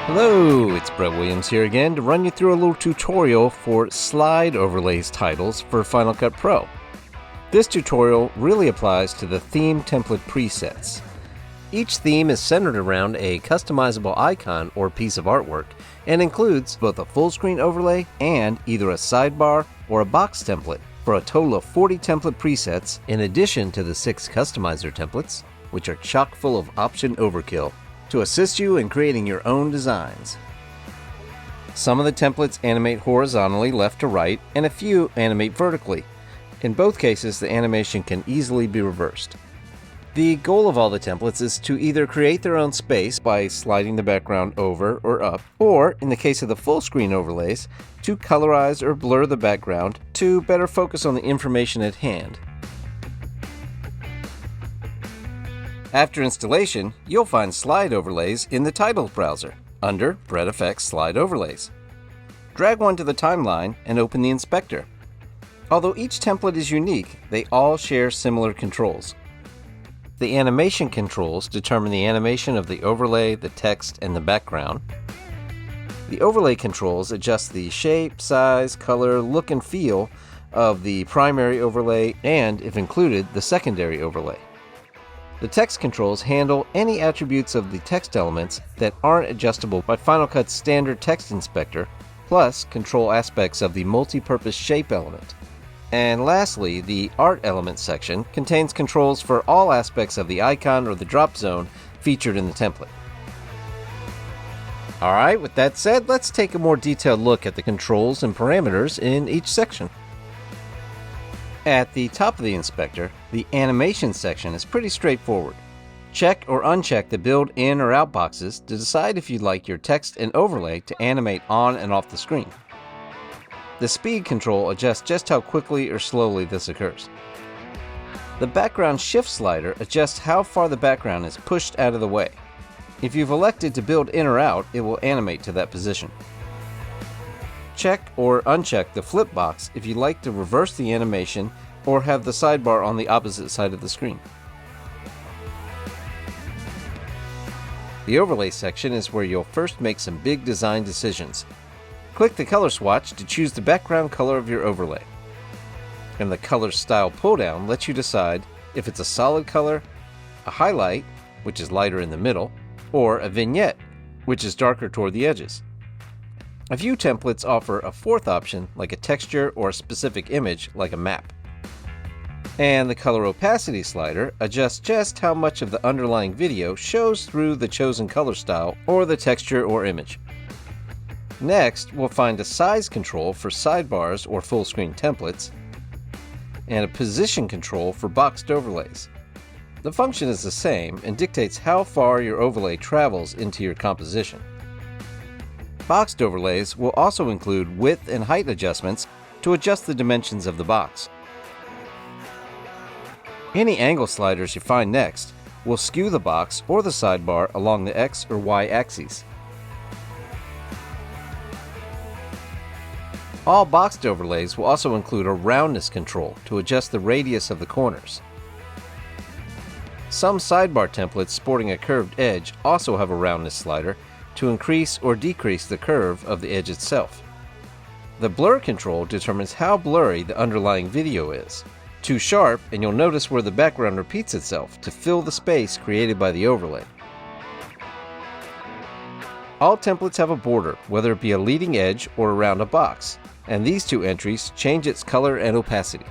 Hello, it's Brett Williams here again to run you through a little tutorial for Slide Overlays titles for Final Cut Pro. This tutorial really applies to the theme template presets. Each theme is centered around a customizable icon or piece of artwork and includes both a full screen overlay and either a sidebar or a box template for a total of 40 template presets in addition to the 6 customizer templates, which are chock full of option overkill to assist you in creating your own designs. Some of the templates animate horizontally left to right and a few animate vertically. In both cases, the animation can easily be reversed. The goal of all the templates is to either create their own space by sliding the background over or up, or in the case of the full screen overlays, to colorize or blur the background to better focus on the information at hand. After installation, you'll find Slide Overlays in the Titles browser under BretFX Slide Overlays. Drag one to the timeline and open the inspector. Although each template is unique, they all share similar controls. The animation controls determine the animation of the overlay, the text, and the background. The overlay controls adjust the shape, size, color, look, and feel of the primary overlay and, if included, the secondary overlay. The text controls handle any attributes of the text elements that aren't adjustable by Final Cut's standard text inspector, plus control aspects of the multi-purpose shape element. And lastly, the art element section contains controls for all aspects of the icon or the drop zone featured in the template. Alright, with that said, let's take a more detailed look at the controls and parameters in each section. At the top of the inspector, the animation section is pretty straightforward. Check or uncheck the build in or out boxes to decide if you'd like your text and overlay to animate on and off the screen. The speed control adjusts just how quickly or slowly this occurs. The background shift slider adjusts how far the background is pushed out of the way. If you've elected to build in or out, it will animate to that position. Check or uncheck the flip box if you'd like to reverse the animation or have the sidebar on the opposite side of the screen. The overlay section is where you'll first make some big design decisions. Click the color swatch to choose the background color of your overlay. And the color style pull-down lets you decide if it's a solid color, a highlight, which is lighter in the middle, or a vignette, which is darker toward the edges. A few templates offer a fourth option, like a texture or a specific image, like a map. And the color opacity slider adjusts just how much of the underlying video shows through the chosen color style or the texture or image. Next, we'll find a size control for sidebars or full screen templates, and a position control for boxed overlays. The function is the same and dictates how far your overlay travels into your composition. Boxed overlays will also include width and height adjustments to adjust the dimensions of the box. Any angle sliders you find next will skew the box or the sidebar along the X or Y axes. All boxed overlays will also include a roundness control to adjust the radius of the corners. Some sidebar templates sporting a curved edge also have a roundness slider to increase or decrease the curve of the edge itself. The blur control determines how blurry the underlying video is. Too sharp, and you'll notice where the background repeats itself to fill the space created by the overlay. All templates have a border, whether it be a leading edge or around a box, and these two entries change its color and opacity.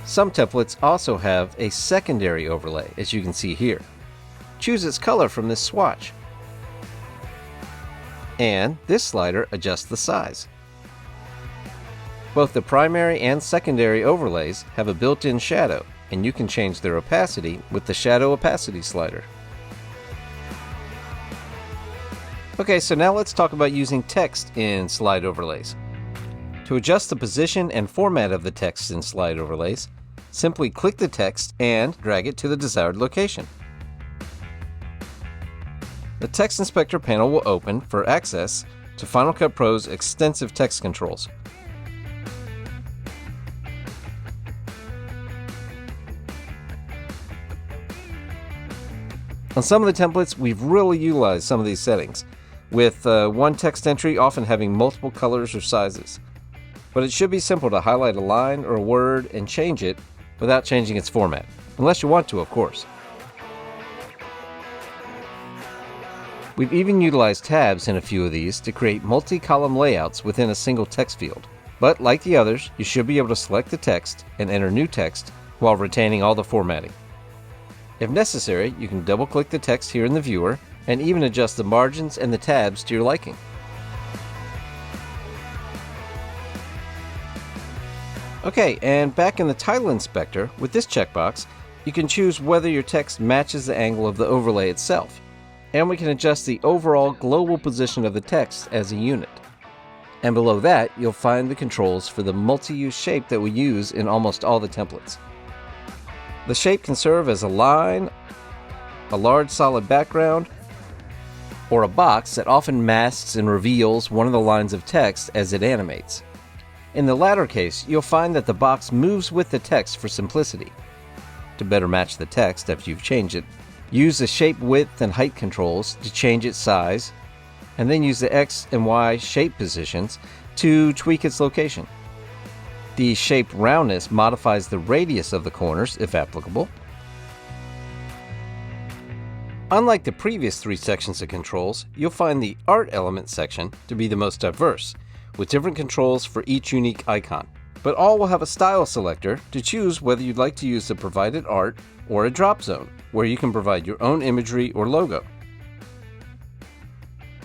Some templates also have a secondary overlay, as you can see here. Choose its color from this swatch. And this slider adjusts the size. Both the primary and secondary overlays have a built-in shadow, and you can change their opacity with the shadow opacity slider. Okay, so now let's talk about using text in Slide Overlays. To adjust the position and format of the text in Slide Overlays, simply click the text and drag it to the desired location. The Text Inspector panel will open for access to Final Cut Pro's extensive text controls. On some of the templates, we've really utilized some of these settings, with one text entry often having multiple colors or sizes. But it should be simple to highlight a line or a word and change it without changing its format, unless you want to, of course. We've even utilized tabs in a few of these to create multi-column layouts within a single text field. But like the others, you should be able to select the text and enter new text while retaining all the formatting. If necessary, you can double-click the text here in the viewer and even adjust the margins and the tabs to your liking. Okay, and back in the title inspector, with this checkbox, you can choose whether your text matches the angle of the overlay itself, and we can adjust the overall global position of the text as a unit. And below that, you'll find the controls for the multi-use shape that we use in almost all the templates. The shape can serve as a line, a large solid background, or a box that often masks and reveals one of the lines of text as it animates. In the latter case, you'll find that the box moves with the text for simplicity. To better match the text after you've changed it, use the shape width and height controls to change its size, and then use the X and Y shape positions to tweak its location. The shape roundness modifies the radius of the corners, if applicable. Unlike the previous three sections of controls, you'll find the Art Element section to be the most diverse, with different controls for each unique icon. But all will have a style selector to choose whether you'd like to use the provided art or a drop zone, where you can provide your own imagery or logo.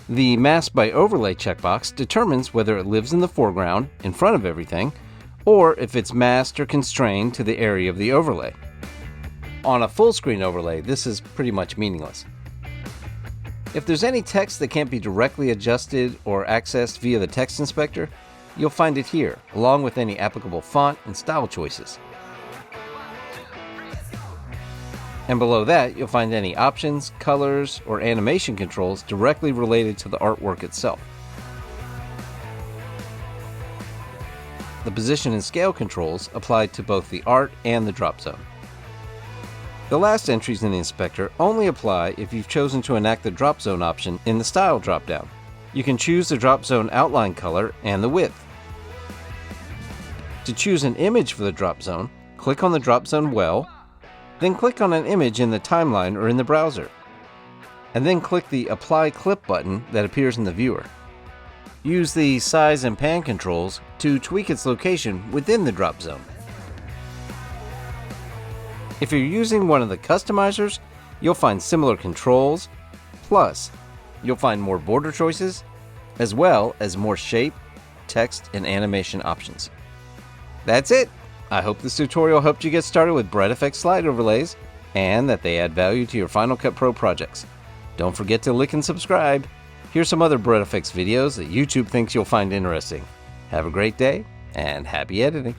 The Mask by Overlay checkbox determines whether it lives in the foreground, in front of everything, or if it's masked or constrained to the area of the overlay. On a full screen overlay, this is pretty much meaningless. If there's any text that can't be directly adjusted or accessed via the text inspector, you'll find it here, along with any applicable font and style choices. And below that, you'll find any options, colors, or animation controls directly related to the artwork itself. The position and scale controls apply to both the art and the drop zone. The last entries in the inspector only apply if you've chosen to enact the drop zone option in the style dropdown. You can choose the drop zone outline color and the width. To choose an image for the drop zone, click on the drop zone well, then click on an image in the timeline or in the browser, and then click the Apply Clip button that appears in the viewer. Use the size and pan controls to tweak its location within the drop zone. If you're using one of the customizers, you'll find similar controls, plus you'll find more border choices, as well as more shape, text, and animation options. That's it! I hope this tutorial helped you get started with BretFX Slide Overlays, and that they add value to your Final Cut Pro projects. Don't forget to like and subscribe. Here's some other BretFX videos that YouTube thinks you'll find interesting. Have a great day, and happy editing!